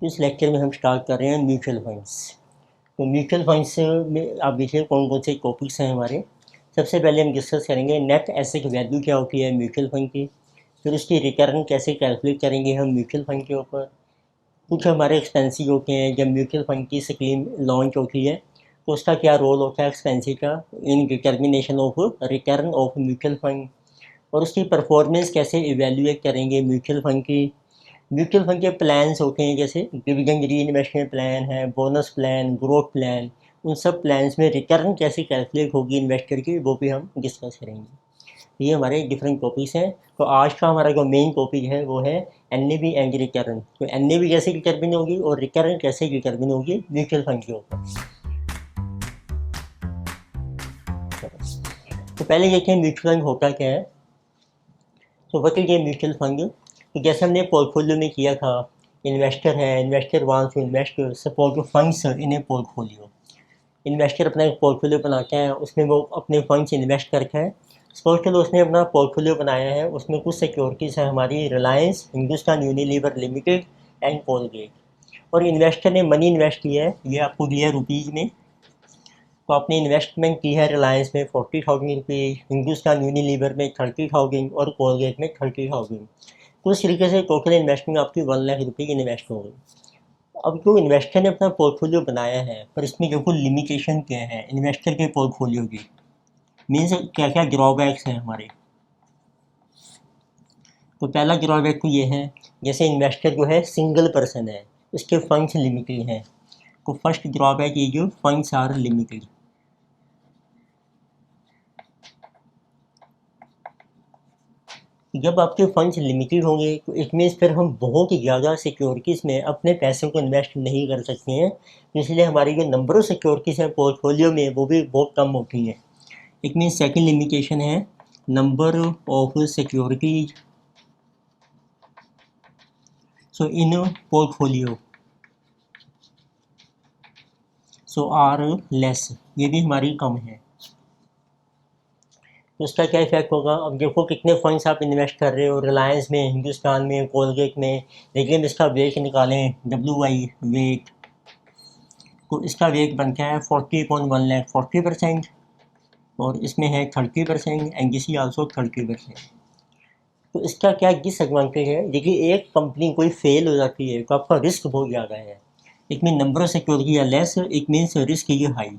तो इस लेक्चर में हम स्टार्ट कर रहे हैं म्यूचुअल फंड्स। तो म्यूचुअल फंड्स में आप देखिए कौन कौन से टॉपिक्स हैं हमारे। सबसे पहले हम डिस्कस करेंगे नेट एसेट वैल्यू क्या होती है म्यूचुअल फंड की। फिर उसकी रिटर्न कैसे कैलकुलेट करेंगे हम म्यूचुअल फंड के ऊपर। कुछ हमारे एक्सपेंसिव होते हैं जब म्यूचुअल फंड की स्कीम लॉन्च होती है तो उसका क्या रोल होता है एक्सपेंसिव का in determination of return of mutual fund. और उसकी परफॉर्मेंस कैसे इवेल्युएट करेंगे म्यूचुअल फंड की। म्यूचुअल फंड के प्लान्स होते हैं जैसे डिविडेंड री इन्वेस्टमेंट प्लान है, बोनस प्लान, ग्रोथ प्लान। उन सब प्लान्स में रिटर्न कैसे कैलकुलेट होगी इन्वेस्टर की वो भी हम डिस्कस करेंगे। ये हमारे डिफरेंट टॉपिक्स हैं। तो आज का हमारा जो मेन टॉपिक है वो है एन एंड रिटर्न। तो एन कैसे डिटर्मिन होगी और रिटर्न कैसे डिटर्मिन होगी म्यूचुअल फंड के ऊपर। तो पहले देखते हैं म्यूचुअल फंड होता क्या है। तो what is a mutual fund. तो जैसे हमने पोर्टफोलियो में किया था, इन्वेस्टर है, investor wants to invest suppose funds in a portfolio. Investor अपना एक पोर्टफोलियो बनाता है, उसमें वो अपने फंड्स इन्वेस्ट करता है। सपोज चलो उसने अपना पोर्टफोलियो बनाया है, उसमें कुछ सिक्योरिटीज़ है हमारी Reliance, Hindustan Unilever limited and Colgate. और इन्वेस्टर ने मनी इन्वेस्ट किया है, ये आपको दिया है रुपीज़ में। तो आपने इन्वेस्टमेंट की है रिलायंस में 40,000 रुपीज़, हिंदुस्तान यूनिलीवर में 30,000 और कोलगेट में 30,000। तो इस तरीके से टोटल इन्वेस्टमेंट आपकी 1 लाख रुपये की इन्वेस्ट हो गई। अब जो इन्वेस्टर ने अपना पोर्टफोलियो बनाया है पर इसमें देखो लिमिटेशन क्या है इन्वेस्टर के पोर्टफोलियो की। मीन्स क्या क्या ड्रॉबैक्स हैं हमारे। तो पहला ड्रॉबैक तो ये है, जैसे इन्वेस्टर जो है सिंगल पर्सन है, उसके फंड्स लिमिटेड हैं। तो फर्स्ट ड्रॉबैक ये जो फंड्स आर लिमिटेड। जब आपके फंड्स लिमिटेड होंगे तो इट मीन्स फिर हम बहुत ही ज़्यादा सिक्योरिटीज़ में अपने पैसों को इन्वेस्ट नहीं कर सकते हैं। इसलिए हमारी जो नंबर ऑफ सिक्योरिटीज़ हैं पोर्टफोलियो में वो भी बहुत कम होती हैं। इट मीन्स सेकेंड लिमिटेशन है number of securities so in portfolio so are less, ये भी हमारी कम है। तो उसका क्या इफेक्ट होगा। अब देखो कितने फंड्स आप इन्वेस्ट कर रहे हो रिलायंस में, हिंदुस्तान में, कोलगेट में, लेकिन इसका वेट निकालें WI वेट। तो इसका वेट बनता है 40.1 लाख 40%, और इसमें है 30% एंड दिस इज आल्सो 30%। तो इसका क्या डिसएडवांटेज है, देखिए एक कंपनी कोई फेल हो जाती है तो आपका रिस्क बहुत ज़्यादा है। It mean number of security are less, it means risk is high.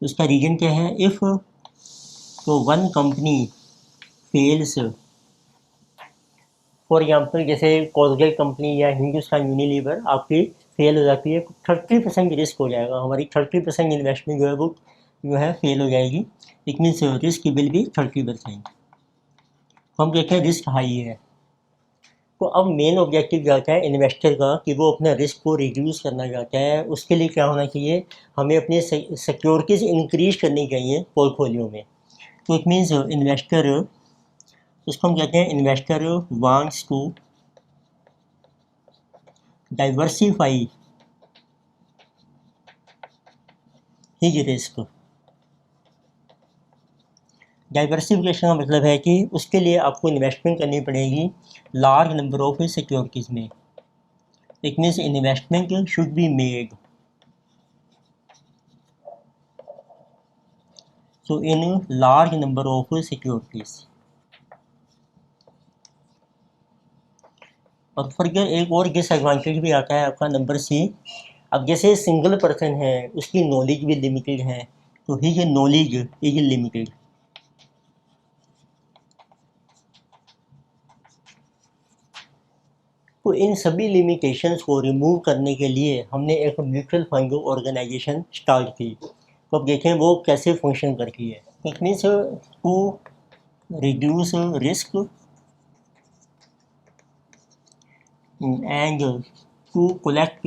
उसका रीजन क्या है, इफ़ तो one company fails, for example जैसे कोलगेट कंपनी या हिंदुस्तान यूनिलीवर आपकी फेल हो जाती है, 30% रिस्क हो जाएगा, हमारी 30% इन्वेस्टमेंट जो है वो जो है फेल हो जाएगी। It means risk will be 30%। तो हम कहते हैं रिस्क हाई है। तो अब मेन ऑब्जेक्टिव जाता है इन्वेस्टर का कि वो अपना रिस्क को रिड्यूस करना चाहता है। उसके लिए क्या होना चाहिए, हमें अपनी सिक्योरिटीज़ इंक्रीज करनी चाहिए पोर्टफोलियो में। तो इट मीन्स इन्वेस्टर, उसको हम कहते हैं investor wants to diversify his risk. Diversification का मतलब है कि उसके लिए आपको इन्वेस्टमेंट करनी पड़ेगी लार्ज नंबर ऑफ सिक्योरिटीज़ में। It means investment should be made so in large number of securities. और फर्दर एक और डिसएडवांटेज भी आता है आपका नंबर C। अब जैसे सिंगल पर्सन है उसकी नॉलेज भी लिमिटेड है, तो हिज नॉलेज इज लिमिटेड। तो इन सभी लिमिटेशंस को रिमूव करने के लिए हमने एक म्यूचुअल फंड ऑर्गेनाइजेशन स्टार्ट की। तो अब देखें वो कैसे फंक्शन करती है। It means to reduce risk and to collect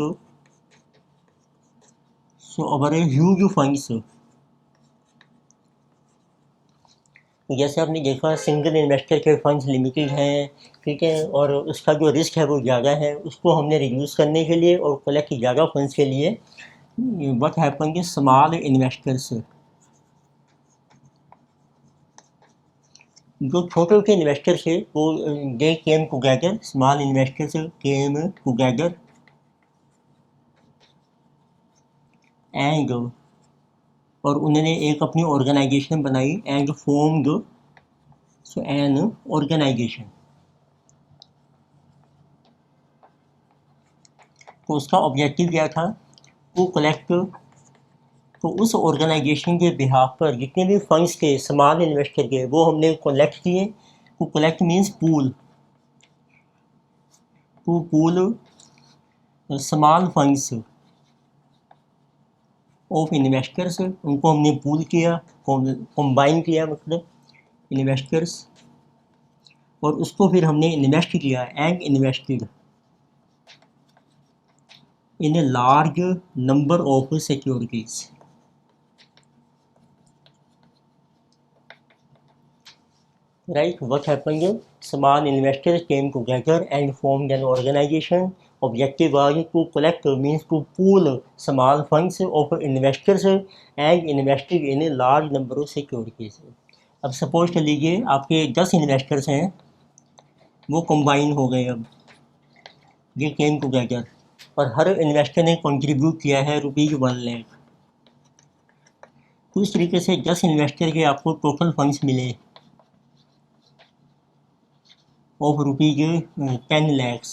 so our huge funds। जैसे आपने देखा सिंगल इन्वेस्टर के फंड्स लिमिटेड हैं, ठीक है, और उसका जो रिस्क है वो ज़्यादा है, उसको हमने रिड्यूस करने के लिए और कलेक्ट ज़्यादा फंड्स के लिए व्हाट हैपन कि स्मॉल इन्वेस्टर्स जो छोटे छोटे इन्वेस्टर्स है वो they came together, small investors came together and, और उन्होंने एक अपनी ऑर्गेनाइजेशन बनाई एंड फॉर्म्ड एन ऑर्गेनाइजेशन। तो उसका ऑब्जेक्टिव क्या था, टू कलेक्ट, तो उस ऑर्गेनाइजेशन के बिहाफ पर जितने भी फंड्स थे स्मॉल इन्वेस्टर के वो हमने कलेक्ट किए। To collect means pool, to pool small funds of investors, उनको हमने पूल किया, कंबाइन किया मतलब इन्वेस्टर्स, और उसको फिर हमने इन्वेस्ट किया and invested in a large number of securities. Right, what happened? Small investors came together and formed an organization. Objective was to collect, means to pool small funds of investors and invested in a large number of securities. अब suppose कर लीजिए आपके 10 investors हैं, वो combine हो गए, अब ये केम टुगेदर, और हर इन्वेस्टर ने कंट्रीब्यूट किया है ₹1,00,000। तो इस तरीके से 10 इन्वेस्टर के आपको टोटल फंड्स मिले ऑफ ₹10 lakhs,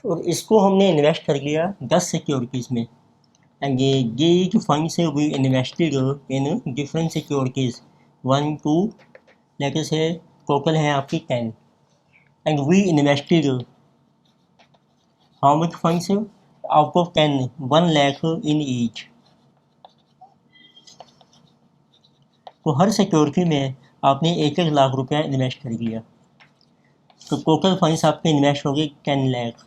और इसको हमने इन्वेस्ट कर लिया 10 सिक्योरिटीज़ में। एंड ये जो फंड्स है we invested in different securities 1 2, लेके से टोटल है आपकी 10, and we invested how much funds out of 10, 1 lakh in each. तो हर सिक्योरिटी में आपने 1-1 लाख रुपया इन्वेस्ट कर दिया, तो टोटल फंड्स आपके इन्वेस्ट हो गए 10 लाख।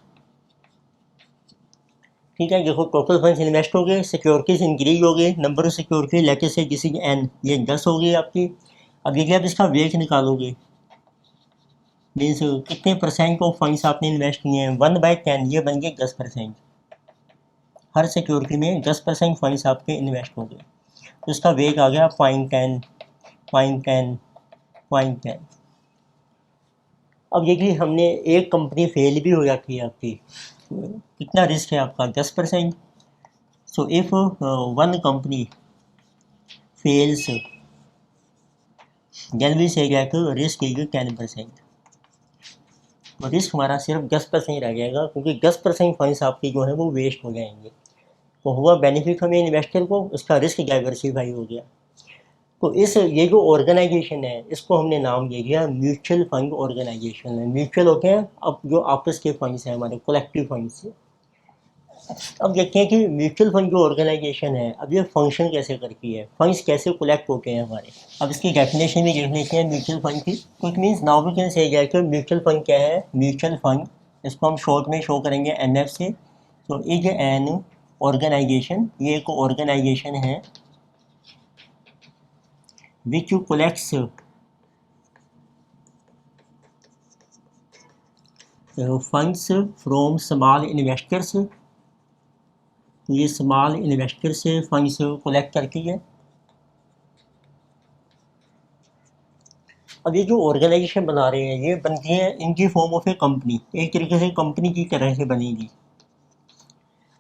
ठीक है, देखो टोटल फंड्स इन्वेस्ट हो गए, सिक्योरिटीज इंक्रीज हो गई, नंबर ऑफ सिक्योरिटी लेके से किसी एन, ये 10 हो गई आपकी। अब देखिए आप इसका वेट निकालोगे, मीन्स कितने परसेंट ऑफ फंड्स आपने इन्वेस्ट किए हैं, 1/10, ये बन गए 10%। हर सिक्योरिटी में 10% फंड्स आपके इन्वेस्ट हो गए, तो इसका वेट आ गया 0.10, 0.10, 0.10। अब देखिए हमने एक कंपनी फेल भी हो जाती है आपकी, कितना रिस्क है आपका 10%। So if one company fails then we say that risk is 10%। तो रिस्क हमारा सिर्फ 10% रह जाएगा, क्योंकि 10% फंड्स आपके जो है वो वेस्ट हो जाएंगे। तो हुआ बेनिफिट हमें इन्वेस्टर को, उसका रिस्क डाइवर्सिफाई हो गया। तो ये जो ऑर्गेनाइजेशन है इसको हमने नाम दे दिया म्यूचुअल फंड ऑर्गेनाइजेशन है। म्यूचुअल होते हैं अब जो आपस के फंड्स हैं हमारे कलेक्टिव फंड्स से। अब देखते हैं कि म्यूचुअल फंड जो ऑर्गेनाइजेशन है अब ये फंक्शन कैसे करती है, फंड्स कैसे कलेक्ट होते हैं हमारे। अब इसकी डेफिनेशन भी देख लेते हैं म्यूचुअल फंड की। तो it means now we can say कि म्यूचुअल फंड क्या है। म्यूचुअल फंड, इसको हम शॉर्ट में शो करेंगे MF से। तो इज एन ऑर्गेनाइजेशन, ये एक ऑर्गेनाइजेशन है which collects funds from small investors। तो ये स्मॉल इन्वेस्टर से फंड्स कलेक्ट करती है। अब ये जो ऑर्गेनाइजेशन बना रहे हैं ये बनती है इनकी फॉर्म ऑफ ए कंपनी, एक तरीके से कंपनी की तरह से बनेगी।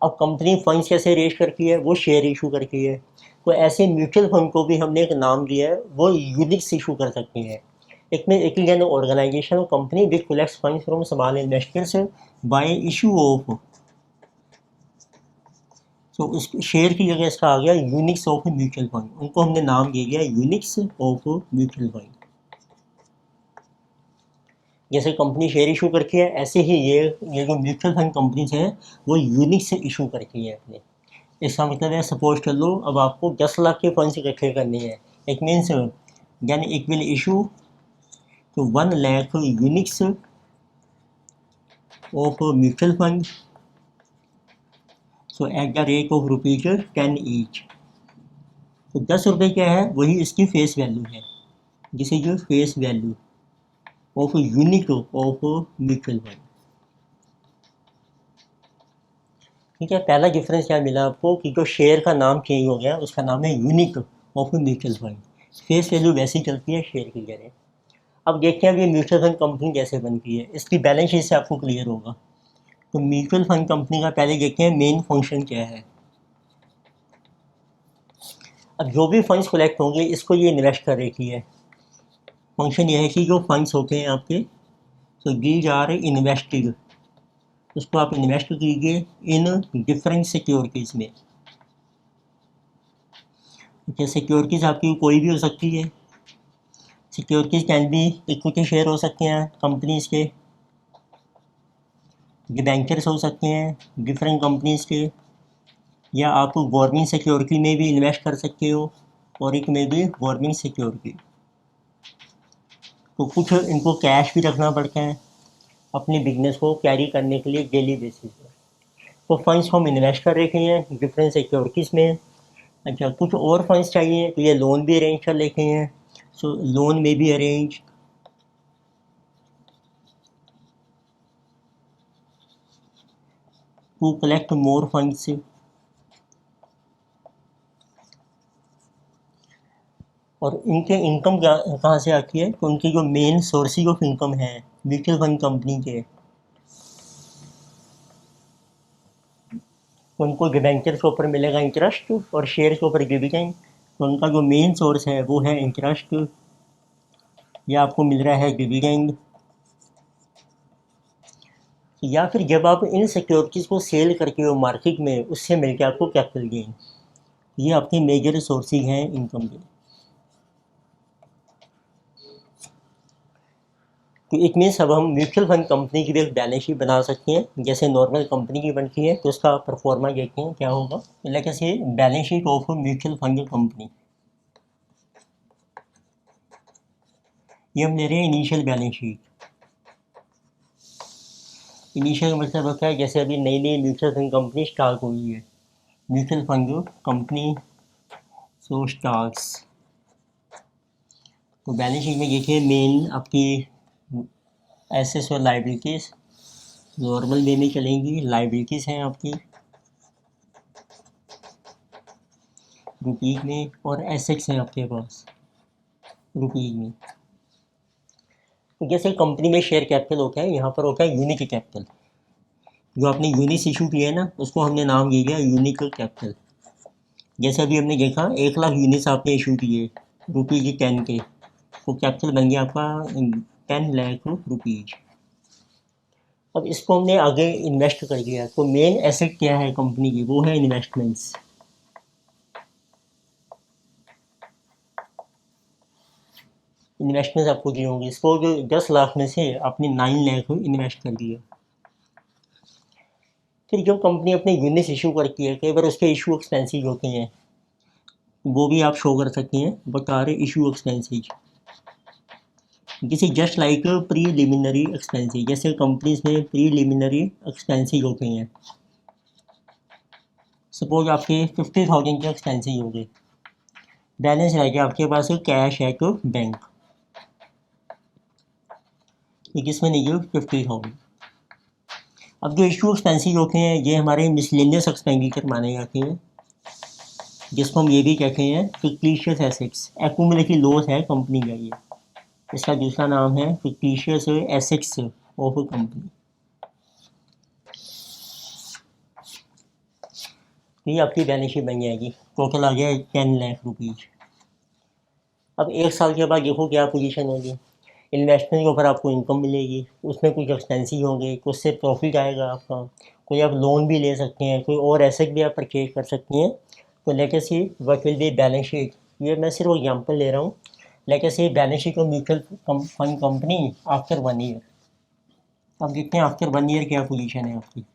अब कंपनी फंड्स कैसे रेज करती है, वो शेयर इशू करती है। तो ऐसे म्यूचुअल फंड को भी हमने एक नाम दिया है, वो यूनिक्स इशू कर सकते हैं। एक में एक an organisation company which collects funds from small investors by issue of, तो उस शेयर की जगह इसका आ गया यूनिक्स ऑफ म्यूचुअल फंड, उनको हमने नाम दे दिया यूनिक्स ऑफ म्यूचुअल फंड। जैसे कंपनी शेयर इशू करती है ऐसे ही ये जो म्यूचुअल फंड कंपनीज हैं वो यूनिक्स से इशू करती है अपने। इसका मतलब है सपोज कर लो अब आपको 10 लाख के फंड्स इकट्ठे करने हैं, it means then it will issue तो 1 lakh units of mutual fund, so at the rate of ₹10 each. तो 10 रुपये क्या है, वही इसकी फेस वैल्यू है, जिसे जो face value of unit of mutual fund. ठीक है, पहला डिफरेंस क्या मिला आपको कि जो शेयर का नाम चेंज हो गया उसका नाम है unit of mutual fund. Face value वैसी चलती है शेयर की जगह। अब देखते हैं अब ये म्यूचुअल फंड कंपनी कैसे बनती है, इसकी बैलेंस शीट से आपको क्लियर होगा। तो म्यूचुअल फंड कंपनी का पहले देखते हैं मेन फंक्शन क्या है। अब जो भी फंड्स कलेक्ट होंगे इसको ये इन्वेस्ट कर रखी है। फंक्शन ये है कि जो फंड्स होते हैं आपके, तो दीज आर इन्वेस्टेड, उसको आप इन्वेस्ट कीजिए इन डिफरेंट सिक्योरिटीज़ में। क्या सिक्योरिटीज़ आपकी कोई भी हो सकती है। Securities can be equity share हो सकते हैं कंपनीज़ के, बैंकर्स हो सकते हैं डिफरेंट कंपनीज़ के, या आप गवर्नमेंट सिक्योरिटी में भी इन्वेस्ट कर सकते हो और एक में भी गवर्नमेंट सिक्योरिटी। तो कुछ इनको कैश भी रखना पड़ता है अपने बिजनेस को कैरी करने के लिए डेली बेसिस पर। तो फंड्स हम इन्वेस्ट कर रखे हैं डिफरेंट सिक्योरिटीज़ में। अच्छा, कुछ और फंड्स चाहिए तो ये लोन भी अरेंज कर लेते हैं। सो लोन में भी arrange to collect more funds. और इनके इनकम कहाँ से आती है, तो उनकी जो मेन सोर्सेज ऑफ इनकम है म्यूचुअल फंड कंपनी के, उनको डिबेंचर के ऊपर मिलेगा इंटरेस्ट और शेयर के ऊपर डिविडेंड। तो उनका जो मेन सोर्स है वो है इंटरेस्ट, या आपको मिल रहा है डिविडेंड, या फिर जब आप इन सिक्योरिटीज़ को सेल करके हो मार्केट में उससे मिलकर आपको कैपिटल गेन। ये आपके मेजर सोर्सेज हैं इनकम के। तो इट मीन्स अब हम म्यूचुअल फंड कंपनी की भी एक बैलेंस शीट बना सकते हैं जैसे नॉर्मल कंपनी की बनती है। तो उसका परफॉर्मा देखते हैं क्या होगा। लाइक ऐसे balance sheet of mutual fund company, ये हम ले रहे हैं इनिशियल बैलेंस शीट। इनिशियल का मतलब होता है जैसे अभी नई नई म्यूचुअल फंड कंपनी स्टार्ट हुई है, mutual fund company so starts. तो बैलेंस शीट में देखिए मेन आपकी एसेट्स और लाइबिलिटीज़ नॉर्मल वे में चलेंगी। लाइबिलिटीज़ हैं आपकी रुपीज़ में और एसेट्स हैं आपके पास रुपीज़ में। तो जैसे कंपनी में शेयर कैपिटल होता है, यहाँ पर होता है यूनिट कैपिटल। जो आपने यूनिट्स इशू किए हैं ना उसको हमने नाम दे दिया यूनिट कैपिटल। जैसे अभी हमने देखा 1 लाख यूनिट्स आपने इशू किए ₹10 के, तो कैपिटल बन गया आपका 10 लाख रुपीज़। अब इसको हमने आगे इन्वेस्ट कर दिया, तो मेन एसेट क्या है कंपनी की, वो है इन्वेस्टमेंट्स। इन्वेस्टमेंट्स आपको दी होंगी, इसको जो 10 लाख में से आपने 9 लाख इन्वेस्ट कर दिया। फिर जो कंपनी अपने यूनिट्स इशू करती है कई बार उसके इशू एक्सपेंसेस होते हैं, वो भी आप शो कर सकती हैं बता रहे इशू एक्सपेंसेस। जैसे जस्ट लाइक प्रीलिमिनरी एक्सपेंसेस, जैसे कंपनीज में प्रीलिमिनरी एक्सपेंसेस होते हैं। सपोज आपके 50,000 के एक्सपेंसेस हो गए, बैलेंस रह गया आपके पास कैश है तो बैंक, जिसमें नहीं है 50,000। अब जो इशू एक्सपेंसेस होते हैं ये हमारे मिसलेनियस एक्सपेंडिचर माने जाते हैं, जिसको हम ये भी कहते हैं फिक्टिशियस एसेट्स। एक्यूमुलेटिव लॉस है कंपनी का, ये इसका दूसरा नाम है फिक्टिशियस एसेट्स ऑफ कंपनी। तो ये आपकी बैलेंस शीट बन जाएगी, टोटल आ गया 10 लाख रुपीज़। अब 1 साल के बाद देखो क्या पोजीशन होगी। इन्वेस्टमेंट के ऊपर आपको इनकम मिलेगी, उसमें कुछ एक्सपेंसिव होंगे, कुछ से प्रॉफिट आएगा आपका, कोई आप लोन भी ले सकते हैं, कोई और एसेट भी आप परचेज कर सकती हैं। तो let us see what will be balance sheet. ये मैं सिर्फ एग्जांपल ले रहा हूँ। Let us see balance sheet of mutual fund company after 1 year. अब देखते हैं आफ्टर 1 ईयर क्या पोजीशन है आपकी।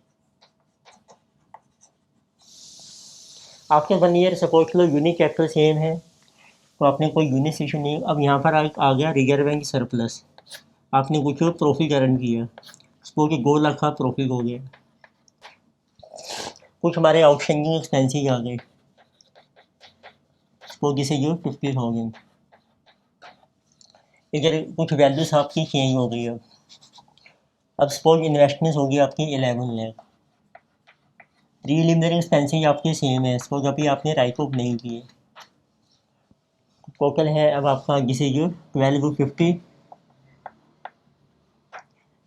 आफ्टर 1 ईयर सपोज लो यूनिट कैपिटल सेम है, तो आपने कोई यूनिट इशू नहीं। अब यहाँ पर आ गया रिजर्व बैंक सरप्लस, आपने कुछ प्रॉफिट अर्न किया, सपोज 2 लाख का प्रॉफिट हो गया। कुछ हमारे आउटस्टैंडिंग एक्सपेंसेस आ गए, सपोज जैसे ये 50,000। इधर कुछ वैल्यूज आपकी चेंज हो गई। अब सपोज इन्वेस्टमेंट होगी आपकी 11 लाख। प्रीलिमिनरी एक्सपेंसेस आपके सेम है, सपोज अभी आपने राइट ऑफ नहीं किए, टोटल है अब आपका जिसे जो 1250,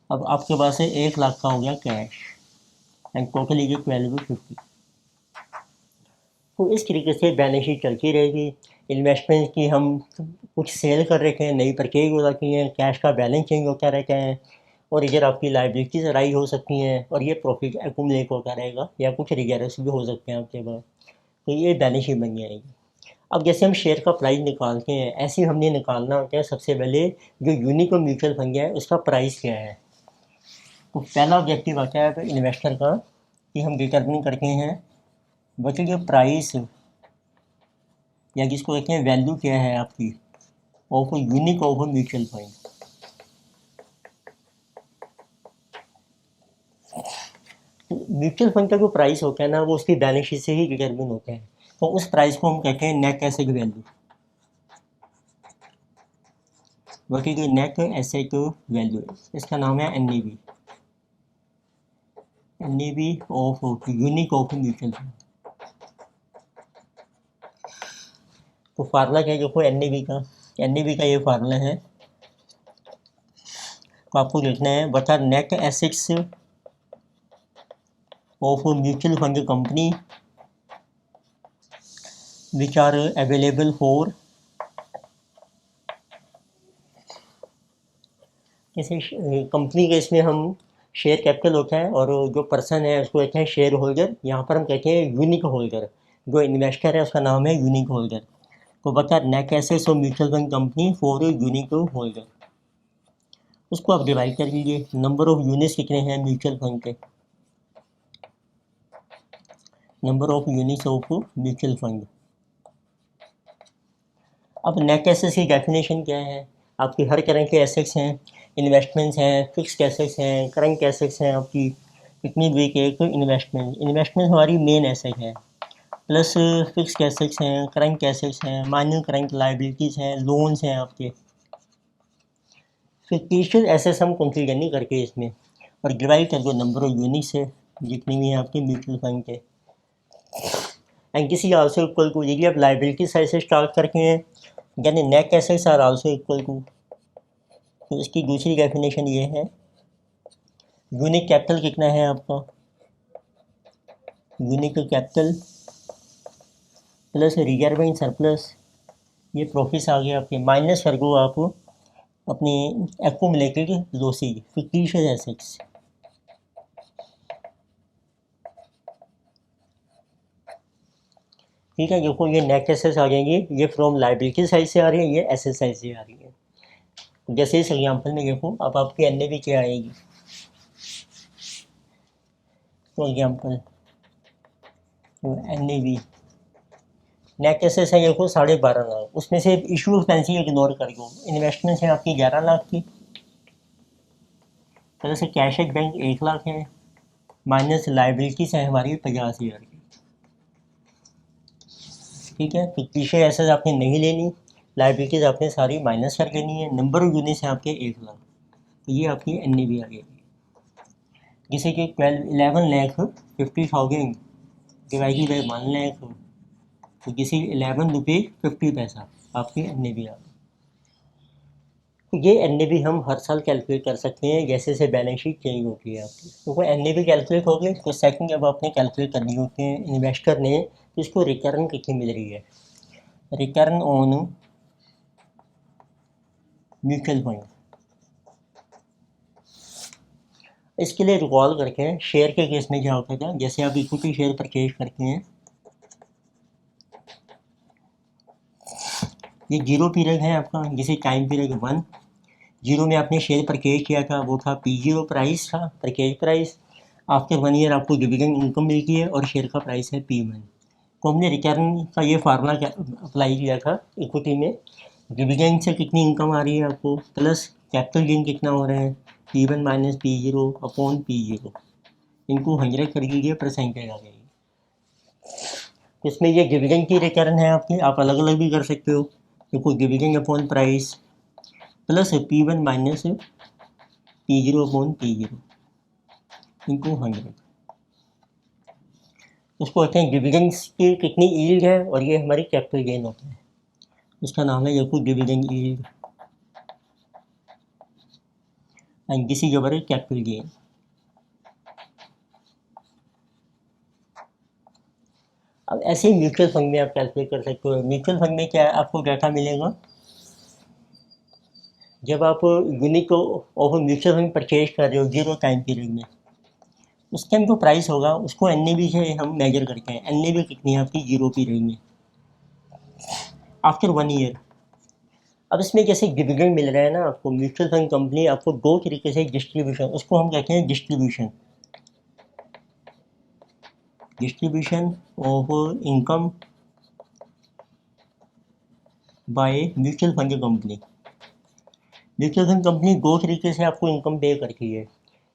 अब आपके पास है 1 लाख का हो गया कैश एंड टोटल ये 1250। तो इस तरीके से बैलेंस शीट चलती रहेगी। इन्वेस्टमेंट की हम कुछ सेल कर रखे हैं, नई परचेज हो रखी हैं, कैश का बैलेंस चेंज होता रहता है, और इधर आपकी लाइबिलिटीज राइज हो सकती हैं और ये प्रॉफिट एक्यूमुलेट होता रहेगा, या कुछ रिजर्व्स भी हो सकते हैं आपके पास। तो ये बैलेंस शीट बन जाएगी। अब जैसे हम शेयर का प्राइस निकालते हैं, ऐसे ही हमने निकालना होता है सबसे पहले जो यूनिक म्यूचुअल फंड है उसका प्राइस क्या है। तो पहला ऑब्जेक्टिव आता है इन्वेस्टर का कि हम डिटर्मिन करते हैं बच्चों जो प्राइस या जिसको कहते हैं वैल्यू क्या है आपकी of unique of mutual fund. Mutual fund का जो प्राइस होता है ना वो उसकी बैलेंस शीट से ही डिटर्मिन होता है। तो उस प्राइस को हम कहते हैं नेट एसेट वैल्यू। बाकी जो नेट एसेट वैल्यू है इसका नाम है NAV, NAV of unique of mutual fund. तो फार्मूला क्या है देखो एनएवी का, एनएवी का ये फार्मूला है। तो आपको लिखना है बता net assets of mutual fund company which are available for, जैसे कंपनी के इसमें हम शेयर कैपिटल होता है और जो पर्सन है उसको कहते हैं शेयर होल्डर, यहाँ पर हम कहते हैं यूनिक होल्डर। जो इन्वेस्टर है उसका नाम है यूनिक होल्डर। तो बता net assets of mutual fund company for unique holder, उसको आप डिवाइड कर लीजिए। नंबर ऑफ यूनिट्स कितने हैं म्यूचुअल फंड के, number of units of mutual fund. अब नेट एसेट्स की डेफिनेशन क्या है, आपकी हर तरह के एसेट्स हैं, इन्वेस्टमेंट्स हैं, फिक्स्ड एसेट्स हैं, करंट एसेट्स हैं आपकी। कितनी भी के एक इन्वेस्टमेंट हमारी मेन एसेट है, प्लस फिक्स्ड एसेट्स हैं, करंट एसेट्स हैं, माइनर करंट लाइबिलिटीज़ हैं, लोन्स हैं आपके। फिक्टिशियस एसेट्स हम कंसीडर नहीं करके इसमें, और डिवाइड कर दो नंबर ऑफ यूनिट्स है जितनी भी हैं आपके म्यूचुअल फंड के। एंड किसी आल्सो इक्वल टू, यदि आप लाइबिलिटी साइड से स्टार्ट करके हैं यानी net assets are also equal to, तो इसकी दूसरी डेफिनेशन ये है यूनिक कैपिटल कितना है आपका, unique capital plus reserve and surplus, ये प्रॉफिट्स आ गए आपके, माइनस कर दो आप अपने एक्यूमुलेटेड लॉसेज फिक्टिशियस एसेट्स। ठीक है, देखो ये नेट एसेट्स आ जाएंगे, ये फ्रॉम लाइबिलिटी साइड से आ रही है, ये एसेट साइड से आ रही है। जैसे इस एग्जाम्पल में देखो अब आपकी एनएवी क्या आएगी। For example NAV net assets है देखो 12.5 लाख, उसमें से इशू एक्सपेंसिव इग्नोर कर दो, इन्वेस्टमेंट है आपकी 11 लाख की, तरह से कैश एट बैंक 1 लाख है, माइनस लाइबिलिटीज है हमारी 50,000 की। ठीक है, फिक्टिशियस एसेट्स आपने नहीं लेनी, लाइबिलिटीज आपने सारी माइनस कर लेनी है, नंबर ऑफ यूनिट्स है आपके 1 लाख, तो ये आपकी एनएवी आ गई। जैसे कि 11,50,000 डिवाइडेड बाई 1 लाख, तो किसी 11 रुपये 50 पैसा आपकी एनएवी आ गई। तो ये एनएवी हम हर साल कैलकुलेट कर सकते हैं जैसे जैसे बैलेंस शीट चेंज होती है आपकी। तो वो एनएवी कैलकुलेट हो गई, तो सेकंड अब आपने कैलकुलेट करनी होती है इन्वेस्टर ने, तो इसको रिटर्न कितनी मिल रही है, रिटर्न ऑन म्यूचुअल फंड। इसके लिए रिकॉल करके हैं शेयर के केस में क्या होता था, जैसे आप इक्विटी शेयर परचेज करते हैं, ये जीरो पीरियड है आपका, जिसे टाइम पीरियड 1, जीरो में आपने शेयर परचेज किया था वो था P0 प्राइस था, परचेज प्राइस। आफ्टर 1 ईयर आपको डिविडेंड इनकम मिलती है और शेयर का प्राइस है P1। तो हमने रिटर्न का ये फार्मूला अप्लाई किया था इक्विटी में, डिविडेंड से कितनी इनकम आ रही है आपको प्लस कैपिटल गेन कितना हो रहा है P1 minus P0 upon P0, इनको 100 कर दीजिए, परसेंटेज आ जाएगी। इसमें ये डिविडेंड की रिटर्न है आपकी, आप अलग अलग भी कर सकते हो, देखो dividend upon price plus P1 minus P0 upon P0 इनको 100, उसको कहते हैं डिविडेंड्स की कितनी यील्ड है और ये हमारी कैपिटल गेन होता है। इसका नाम है देखो dividend yield and this is your capital gain. अब ऐसे ही म्यूचुअल फंड में आप कैलकुलेट कर सकते हो। म्यूचुअल फंड में क्या है, आपको डाटा मिलेगा जब आप unit of mutual fund purchase कर रहे हो जीरो टाइम पीरियड में, उस टाइम जो प्राइस होगा उसको एन से हम मेजर करते हैं। एन कितनी है आपकी जीरो पीरियड में आफ्टर 1 ईयर। अब इसमें जैसे डिविडेंड मिल रहा है ना आपको, म्यूचुअल फंड कंपनी आपको दो तरीके से डिस्ट्रीब्यूशन, उसको हम कहते हैं distribution of income by mutual fund company. Mutual fund company दो तरीके से आपको इनकम पे करती है।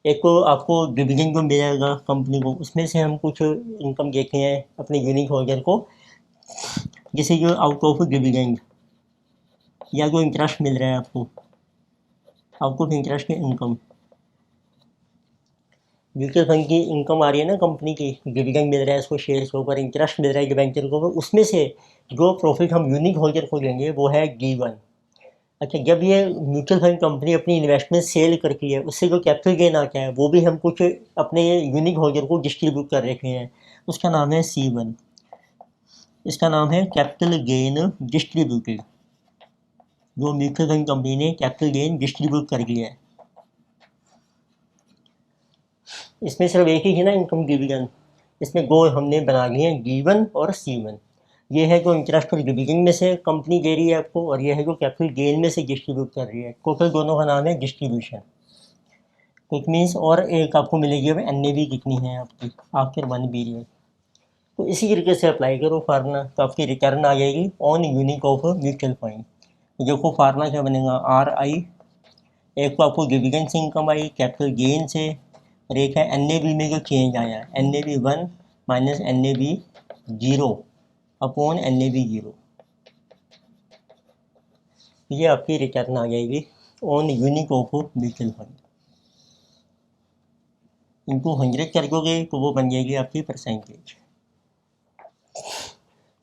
एक तो आपको डिविडेंड जो मिलेगा कंपनी को, उसमें से हम कुछ इनकम देते हैं अपने यूनिट होल्डर को, जैसे जो आउट ऑफ डिविडेंड या जो इंटरेस्ट मिल रहा है आपको, आउट ऑफ इंटरेस्ट की इनकम। म्यूचुअल फंड की इनकम आ रही है ना कंपनी की, डिविडेंड मिल रहा है उसको शेयर्स के ऊपर, इंटरेस्ट मिल रहा है डिबेंचर को, उसमें से जो प्रॉफिट हम यूनिट होल्डर को देंगे वो है गिवन। अच्छा, जब ये म्यूचुअल फंड कंपनी अपनी इन्वेस्टमेंट सेल करती है, उससे जो कैपिटल गेन आता है वो भी हम कुछ अपने यूनिट होल्डर को डिस्ट्रीब्यूट कर रखे हैं, उसका नाम है C1। इसका नाम है कैपिटल गेन डिस्ट्रीब्यूटेड, जो म्यूचुअल फंड कंपनी ने कैपिटल गेन डिस्ट्रीब्यूट कर दिया है। इसमें सिर्फ एक ही है ना इनकम डिविजन, इसमें दो हमने बना लिए हैं, गिवन और C1। ये है जो इंटरेस्ट और डिविडेंड में से कंपनी दे रही है आपको, और ये है जो कैपिटल गेन में से डिस्ट्रीब्यूट कर रही है। टोटल दोनों का नाम है डिस्ट्रीब्यूशन। तो इट मीन्स और एक आपको मिलेगी अब NAV कितनी है आपकी आफ्टर 1 पीरियड। तो इसी तरीके से अप्लाई करो फार्मूला, तो आपकी रिटर्न आ जाएगी on unit of mutual fund. देखो फार्मूला क्या बनेगा, RI, एक तो आपको डिविडेंड से इनकम आई कैपिटल गेन से, और एक है NAV में जो चेंज आया, NAV 1 minus NAV 0 upon NAV 0। ये आपकी रिटर्न आ जाएगी on unit of mutual fund. इनको 100 कर दोगे तो वो बन जाएगी आपकी परसेंटेज।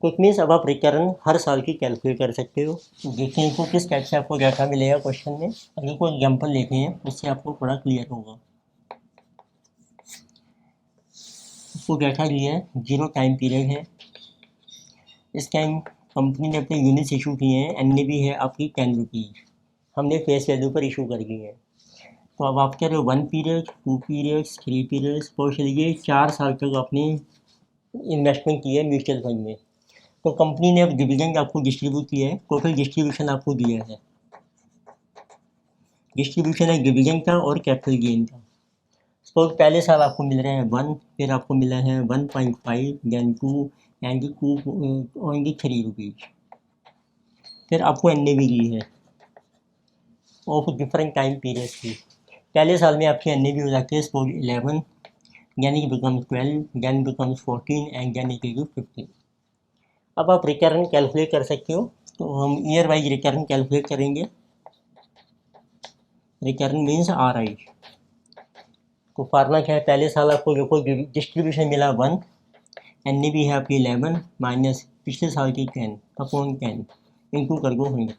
तो इट मीन्स अब आप रिटर्न हर साल की कैलकुलेट कर सकते हो। देखिए इनको किस टाइप से आपको डाटा मिलेगा क्वेश्चन में। अगर कोई एग्जाम्पल लेते हैं उससे आपको थोड़ा क्लियर होगा। इसको डाटा लिया है, जीरो टाइम पीरियड है, इस टाइम कंपनी ने अपने यूनिट्स इशू किए हैं, NAV है आपकी 10 रुपीज़, हमने फेस वैल्यू पर इशू कर दी है। तो अब आप कह रहे हो 1 पीरियड, 2 पीरियड्स, 3 पीरियड्स, और चलिए 4 साल तक आपने इन्वेस्टमेंट की है म्यूचुअल फंड में। तो कंपनी ने अब डिविडेंड आपको डिस्ट्रीब्यूट किया है, टोटल डिस्ट्रीब्यूशन आपको दिया है। डिस्ट्रीब्यूशन है डिविडेंड का और कैपिटल गेन का। सपोज पहले साल आपको मिल रहा है 1, फिर आपको मिला है 1.5, देन 2 एंड 2 ओनली 3 रुपीज़। फिर आपको NAV दी है ऑफ डिफरेंट टाइम पीरियड की। पहले साल में आपकी NAV हो जाती है suppose 11, then it becomes 12, then becomes 14 and then it is 15। अब आप रिटर्न कैलकुलेट कर सकते हो, तो हम ईयर वाइज रिटर्न कैलकुलेट करेंगे। Return means RI। तो फार्मूला क्या है, पहले साल आपको देखो डिस्ट्रीब्यूशन मिला 1, NAV है आपकी 11 माइनस पिछले साल की 10 अपॉन 10 इंटू कर दो 100।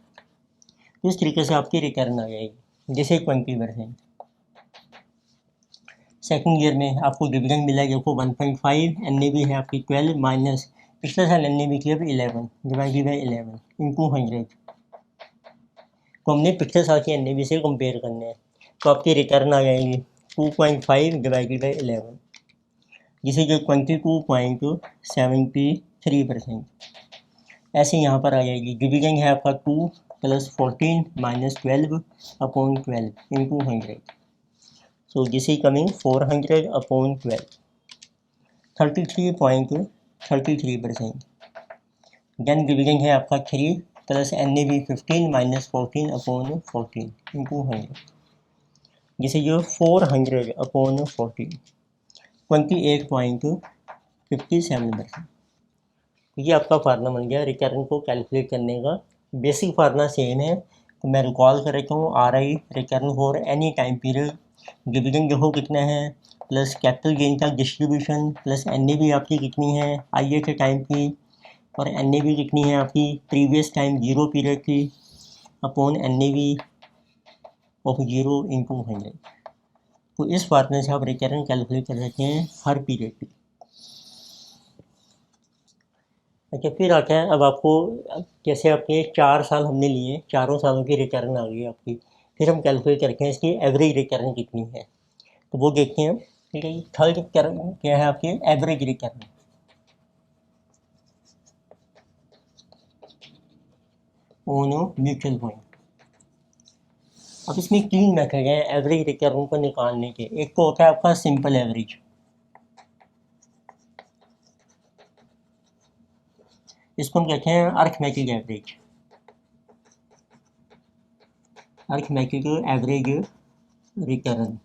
तो इस तरीके से आपकी रिटर्न आ जाएगी, जैसे 20%। सेकंड ईयर में आपको डिविडेंड मिला है देखो 1.5, NAV है आपकी 12 माइनस पिछले साल NAV की अब 11 डिवाइडेड बाई 11 इंटू 100। तो हमने पिछले साल की NAV से कंपेयर करने हैं, तो आपकी रिटर्न आ जाएगी 2.5 डिवाइडेड बाई 11, जिसे जो 22.73%। ऐसे यहाँ पर आ जाएगी, डिविडेंड है आपका 2 plus 14 minus 12 upon 12 into 100। So this is coming 400 upon 12, 33.33%। Then dividend है आपका 3 plus NAV 15 minus 14 upon 14 into 100, जिसे जो 400 अपॉन 14, 28.57%। ये आपका फार्मूला बन गया रिटर्न को कैलकुलेट करने का। बेसिक फार्मूला सेम है, तो मैं रिकॉल कर रखा हूँ, RI return for any time period, dividend देखो कितना है, प्लस कैपिटल गेन का डिस्ट्रीब्यूशन, प्लस NAV आपकी कितनी है IA के टाइम की, और एन ए वी कितनी है आपकी प्रीवियस टाइम 0 पीरियड की upon N A V of 0 into 100। तो इस फॉर्मूले से आप रिकरेंट कैलकुलेट कर सकते हैं हर पीरियड की। अच्छा, फिर आता है अब आपको जैसे आपके 4 साल हमने लिए, चारों सालों की रिटर्न आ गई आपकी, फिर हम कैलकुलेट करते हैं इसकी एवरेज रिटर्न कितनी है। तो वो देखते हैं, ठीक है। थर्ड क्या है आपकी average return on mutual fund. अब इसमें 3 मेथड हैं एवरेज रिटर्न को निकालने के। एक तो होता है आपका सिंपल एवरेज, इसको हम कहते हैं arithmetic average, arithmetic average return.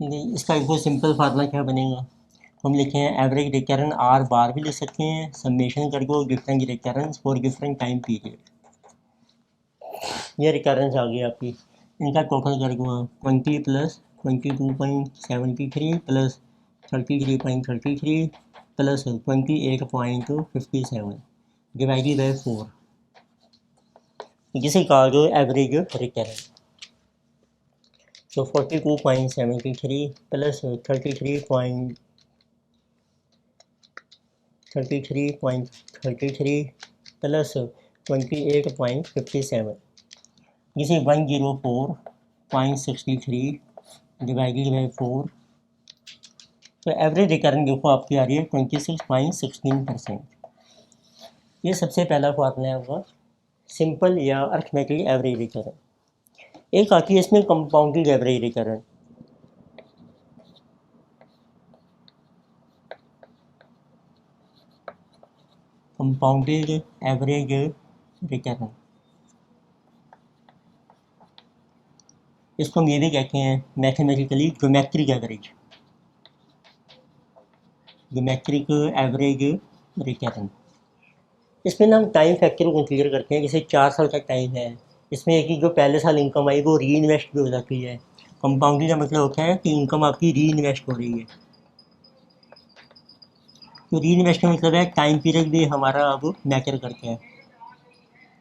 ठीक है, इसका एक सिंपल फार्मूला क्या बनेगा, तो हम लिखे हैं एवरेज रिटर्न आर बार भी लिख सकते हैं, समेशन करके different return for different time period. ये रिटर्न आ गई आपकी, इनका टोटल कर दूँगा 20 plus 22.73 plus 33.33 plus 28.57 divided by 4, जिसे कहा गया average return. So 42.73 plus 33.33 plus 28.57, जिसे 104.63 डिवाइडेड बाई 4। तो एवरेज रिटर्न देखो आपकी आ रही है 26.16%। ये सबसे पहला फॉर्मूला है आपका सिंपल या अर्थमेटिक एवरेज रिटर्न। एक आती है इसमें compounded average return. Compounded average return, इसको हम ये भी कहते हैं mathematically geometric average, geometric average return. इसमें ना हम टाइम फैक्टर को कंसीडर करते हैं, जैसे 4 साल का टाइम है, इसमें एक ही जो पहले साल इनकम आई वो री इन्वेस्ट भी हो जाती है। कंपाउंडिंग का मतलब होता है कि इनकम आपकी री इन्वेस्ट हो रही है। तो री इन्वेस्ट का मतलब है टाइम पीरियड भी हमारा अब मैटर करते हैं,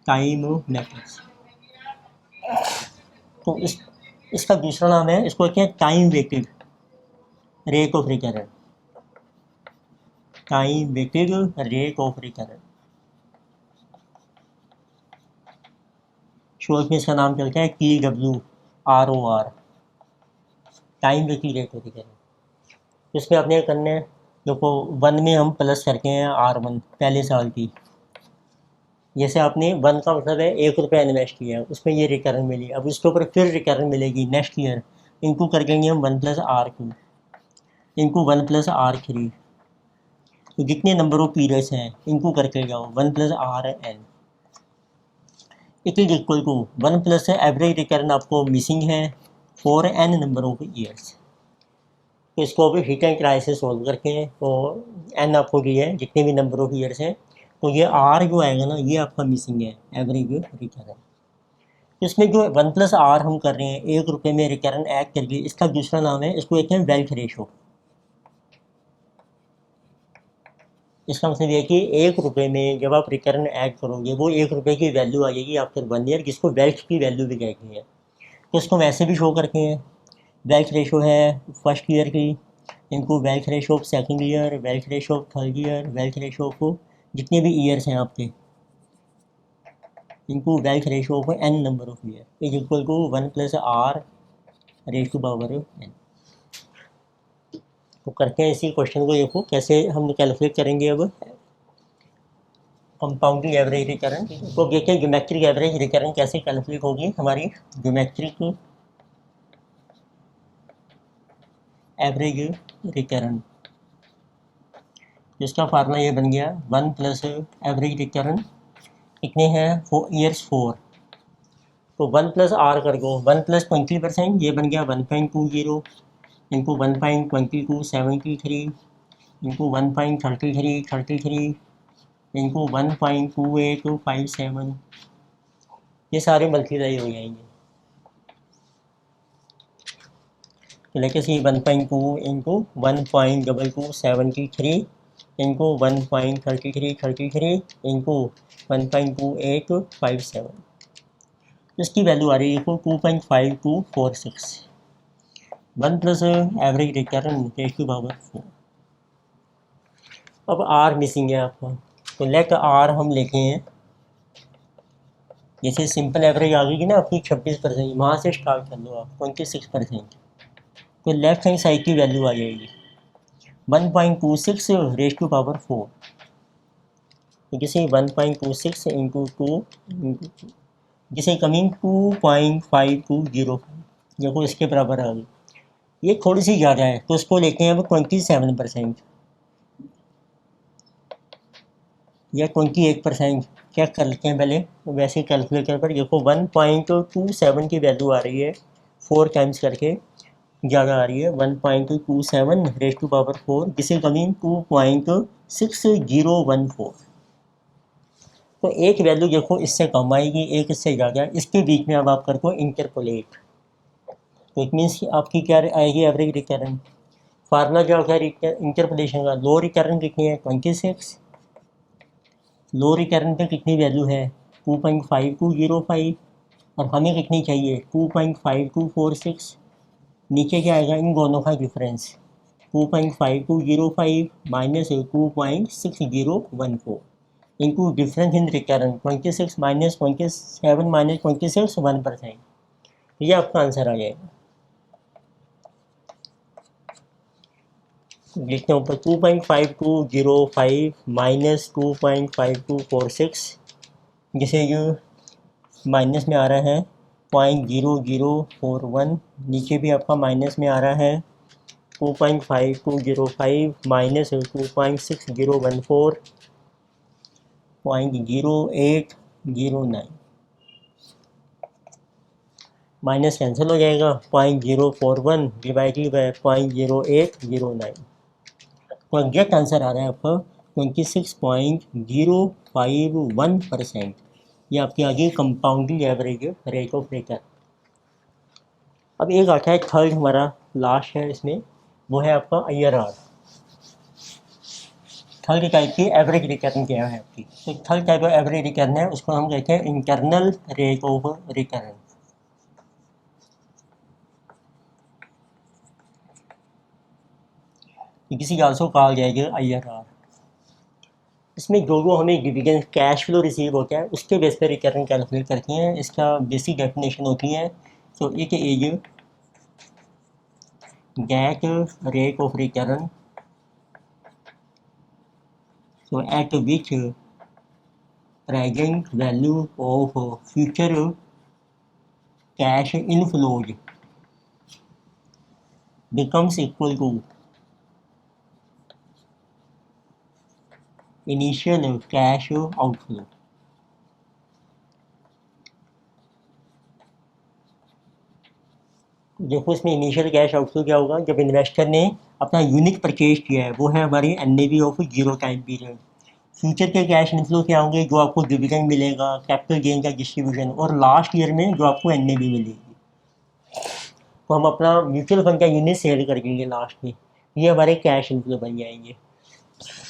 टाइम मैटर्स। तो इसका दूसरा नाम है, इसको कहते हैं time weighted rate of return, time weighted rate of return. Short में इसका नाम चलता है TWROR, time weighted rate of return. इसमें आपने करना है, देखो 1 में हम प्लस करते हैं R1 पहले साल की, जैसे आपने 1 का मतलब है 1 रुपया इन्वेस्ट किया है, उसमें ये रिटर्न मिली, अब उसके ऊपर फिर रिटर्न मिलेगी नेक्स्ट ईयर, इनको कर देंगे हम 1 प्लस R2 इनको 1 प्लस R3। तो जितने नंबर ऑफ पीरियड्स हैं इनको करके जाओ 1 plus RN, it is equal to 1 plus average return आपको मिसिंग है for N number of years. तो इसको अभी हिट एंड ट्राई से सॉल्व करते हैं। तो N आपको दिया है जितने भी नंबर ऑफ ईयर्स हैं, तो ये R जो आएगा ना ये आपका मिसिंग है एवरेज रिटर्न। इसमें जो 1 प्लस R हम कर रहे हैं 1 रुपये में रिटर्न ऐड करके, इसका दूसरा नाम है, इसको कहते हैं वेल्थ रेशो। इसका मतलब ये है कि 1 रुपये में जब आप रिटर्न ऐड करोगे वो 1 रुपये की वैल्यू आ जाएगी आफ्टर 1 ईयर, जिसको वेल्थ की वैल्यू भी कहते हैं। तो इसको वैसे भी शो करते हैं, वेल्थ रेशो है फर्स्ट ईयर की इनको wealth ratio of second year, wealth ratio of third year, wealth ratio of जितने भी ईयर्स हैं आपके, इनको wealth ratio of N number of year is equal to 1 plus R raise to power N। तो करते हैं इसी क्वेश्चन को, देखो कैसे हम कैलकुलेट करेंगे अब कंपाउंडिंग एवरेज रिटर्न। तो देखिए ज्योमेट्रिक एवरेज रिटर्न कैसे कैलकुलेट होगी हमारी, ज्योमेट्रिक एवरेज रिटर्न, जिसका फार्मूला ये बन गया 1 प्लस एवरेज रिटर्न कितने हैं ईयर्स 4, तो 1 प्लस R कर दो 1 प्लस 20%, ये बन गया 1.20 इंटू 1.2273 इंटू 1.3333 इंटू 1.2857, ये सारे मल्टीप्लाई हो जाएंगे। तो लेके सी 1.2 इंटू 1.2273 इनको 1.3333 इनको 1.2857, इसकी वैल्यू आ रही है देखो 2.5246। 1 plus average return raise to power 4। अब आर मिसिंग है आपका, तो लेट आर हम लिखे हैं, जैसे सिंपल एवरेज आ गई ना आपकी 26%, वहाँ से स्टार्ट कर लो आप 26%, तो लेफ्ट हैंड साइड की वैल्यू आ जाएगी 1.26 रेज टू पावर 4, जैसे 1.26 इंटू 2 जिसे कमिंग 2.5205, देखो इसके बराबर आ गई। ये थोड़ी सी ज़्यादा है तो उसको लेते हैं अब 27% या 28%, चेक कर लेते हैं पहले। तो वैसे कैलकुलेटर पर देखो 1.27 की वैल्यू आ रही है, 4 टाइम्स करके ज़्यादा आ रही है, 1.27 रेज टू पावर 4, जिसे कमिंग 2.6014। तो एक वैल्यू देखो इससे कम आएगी, एक इससे ज़्यादा, इसके बीच में अब आप कर दो इंटरपोलेट, तो इट मीन्स आपकी क्या आएगी एवरेज रिटर्न। फार्मूला क्या होगा इंटरपोलेशन का, लो रिटर्न कितनी है 26, लो रिटर्न पे कितनी वैल्यू है 2.5205, और हमें कितनी चाहिए 2.5246। नीचे क्या आएगा इन दोनों का difference 2.5205 minus 2.6014 into difference in return 26 minus 27 minus 26 1%, ये आपका आंसर आ जाएगा। लिखते हैं ऊपर 2.5205 माइनस 2.5246, जिसे जो माइनस में आ रहा है 0.0041, नीचे भी आपका माइनस में आ रहा है 2.5205 माइनस 2.6014 0.0809, माइनस कैंसिल हो जाएगा 0.041 डिवाइडेड बाय 0.0809, तो एग्जैक्ट आंसर आ रहा है आपका 26.051%। ये आपकी आ गई compounding average rate of return. अब एक आता है थर्ड, हमारा लास्ट है इसमें, वो है आपका IRR। थर्ड टाइप की एवरेज रिटर्न क्या है आपकी, तो third type of average return है, उसको हम कहते हैं इंटरनल रेट ऑफ रिटर्न। किसी आल्सो कहा जाएगा IRR। इसमें जो हमें डिविडेंड कैश फ्लो रिसीव होता है उसके बेस पर रिटर्न कैलकुलेट करती हैं। इसका बेसिक डेफिनेशन होती है, तो it is get rate of return so at which present value of future cash inflows becomes equal to initial cash outflow। देखो इसमें इनिशियल कैश आउटफ्लो क्या होगा, जब इन्वेस्टर ने अपना यूनिट परचेज किया है, वो है हमारी NAV of 0 time period. Future के कैश इनफ्लो क्या होंगे, जो आपको डिविडेंड मिलेगा, कैपिटल गेन का डिस्ट्रीब्यूशन, और लास्ट ईयर में जो आपको NAV मिलेगी। तो हम अपना म्यूचुअल फंड का यूनिट सेल कर देंगे लास्ट में, ये हमारे कैश इनफ्लो बन जाएंगे।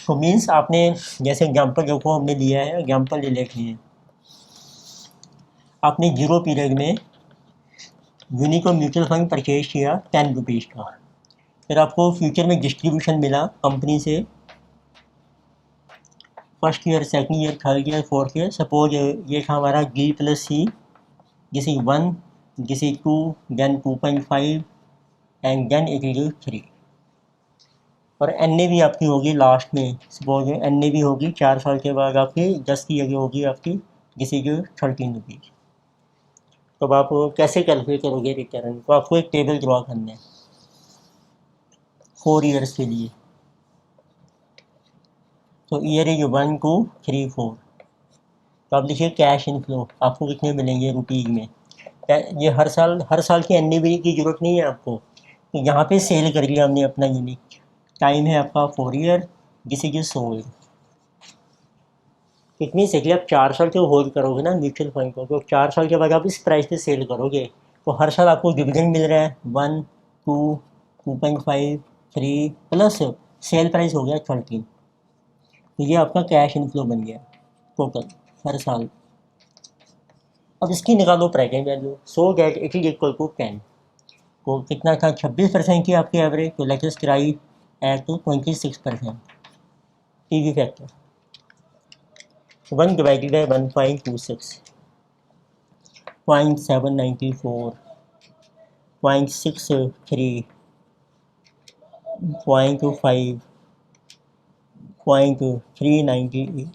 तो मीन्स आपने जैसे एग्जांपल देखो हमने लिया है, एग्जांपल ले लेते हैं, आपने 0 पीरियड में यूनिक और म्यूचुअल फंड परचेज किया 10 रुपीज़ का, फिर आपको फ्यूचर में डिस्ट्रीब्यूशन मिला कंपनी से, first year, second year, third year, fourth year. Suppose ये था हमारा D+C, जिसे 1, जिसे 2, then 2.5 and then it is 3, और NAV आपकी होगी लास्ट में, सपोज NAV होगी 4 साल के बाद आपकी 10 की जगह होगी आपकी जिसे जो 13 रुपीज़। तो अब आप कैसे कैलकुलेट करोगे रिटर्न, तो आपको एक टेबल ड्रॉ करना है 4 ईयर्स के लिए। तो ईयर इज 1 2 3 4, तो आप लिखिए कैश इनफ्लो आपको कितने मिलेंगे रुपीज़ में। ये हर साल की NAV की ज़रूरत नहीं है आपको, तो यहाँ पे सेल कर लिया हमने अपना यूनिट, टाइम है आपका 4 ईयर, जिसे जो सोल्ड, कितनी से आप 4 साल के होल्ड करोगे ना म्यूचुअल फंड को, तो 4 साल के बाद आप इस प्राइस पे सेल करोगे, तो हर साल आपको डिविडेंड मिल रहा है 1 2 2.5 3 प्लस सेल प्राइस हो गया 13। तो ये आपका कैश इनफ्लो बन गया टोटल हर साल। अब इसकी निकालो present value, so that it is equal to 10। तो कितना था 26% की आपकी एवरेज, तो let us try at 26% PV factor. 1 divided by 1.26, 0.794, 0.63, 0.5, 0.398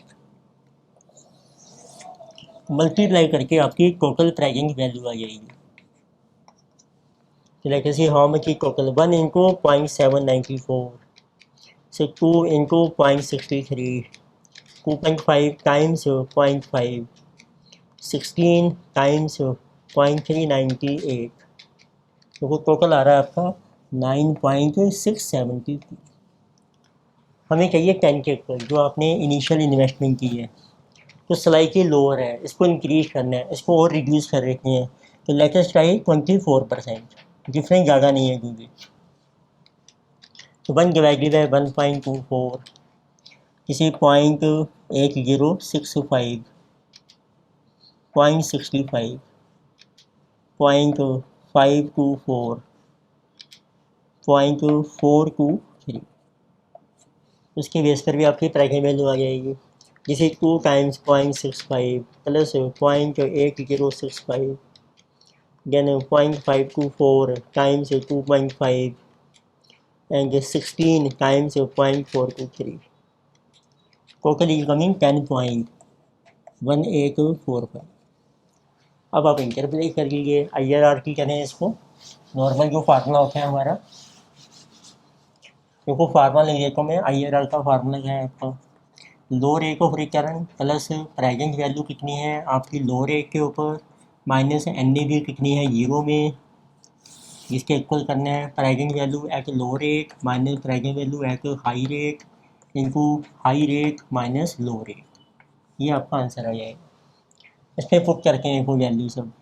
multiply करके आपकी टोटल प्राइसिंग वैल्यू आ जाएगी। So like I say how much is total, 1 into 0.794, so 2 into 0.63, 2.5 times 0.5, 16 times 0.398, तो वो टोटल आ रहा है आपका 9.672। हमें चाहिए 10 के ऊपर जो आपने इनिशियल इन्वेस्टमेंट की है, तो स्लाइटली लोअर है, इसको इंक्रीज करना है, इसको और रिड्यूस कर रहे हैं, तो लेट अस ट्राई 24%, डिफरेंस ज़्यादा नहीं है क्योंकि। तो 1 डिवाइडेड बाय 1.24, इसी 0.8065, 0.65, 0.524, 0.423, उसके बेस पर भी आपकी प्राइसिंग वैल्यू आ जाएगी। जिसे 2 times 0.65 plus 0.8065, then 0.524 times 2.5 and 16 times 0.423, total is coming 10.1845। अब आप इंटरप्रेट कर लीजिए IRR की करें इसको, नॉर्मल जो फार्मूला होता है हमारा, देखो फार्मूला ले लेता हूँ मैं। IRR का फार्मूला क्या है आपका, low rate of return plus present value कितनी है आपकी लो रेट के ऊपर, माइनस NAV कितनी है जीरो में, जिसके इक्वल करना है present value at low rate minus present value at high rate into high rate minus low rate, ये आपका आंसर आ जाएगा। इसमें पुट करके देखो वैल्यू सब।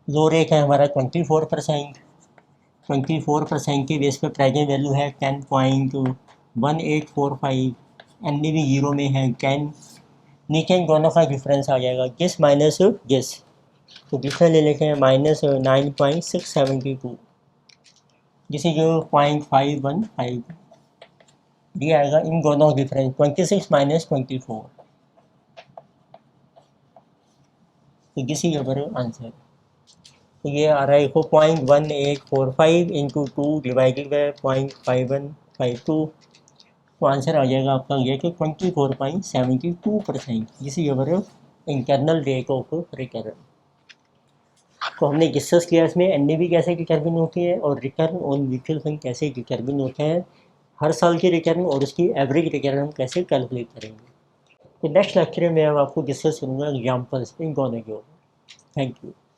लो रेट है हमारा 24%, 24% के बेस पे प्रेजेंट वैल्यू है 10.1845, NAV जीरो में है 10, नीचे इन दोनों का डिफरेंस आ जाएगा गेस माइनस गेस, तो डिफरेंस ले लेते हैं माइनस 9.672, जिसे जो 0.515 दिया आएगा, इन दोनों डिफरेंस 26 माइनस 24, तो दिस इज योर आंसर। तो ये आ रहा है 0.1845 इंटू 2 डिवाइडेड बाय 0.5152, तो आंसर आ जाएगा आपका ये कि 24.72%, this is your internal rate of return. तो हमने डिस्कस किया इसमें NAV कैसे डिटरमिन होती है और रिटर्न ऑन म्यूचुअल फंड कैसे डिटरमिन होता है, हर साल की रिटर्न और उसकी एवरेज रिटर्न हम कैसे कैलकुलेट करेंगे। तो नेक्स्ट लेक्चर में मैं आपको डिस्कस करूँगा एग्जाम्पल्स इन दोनों के। Thank you.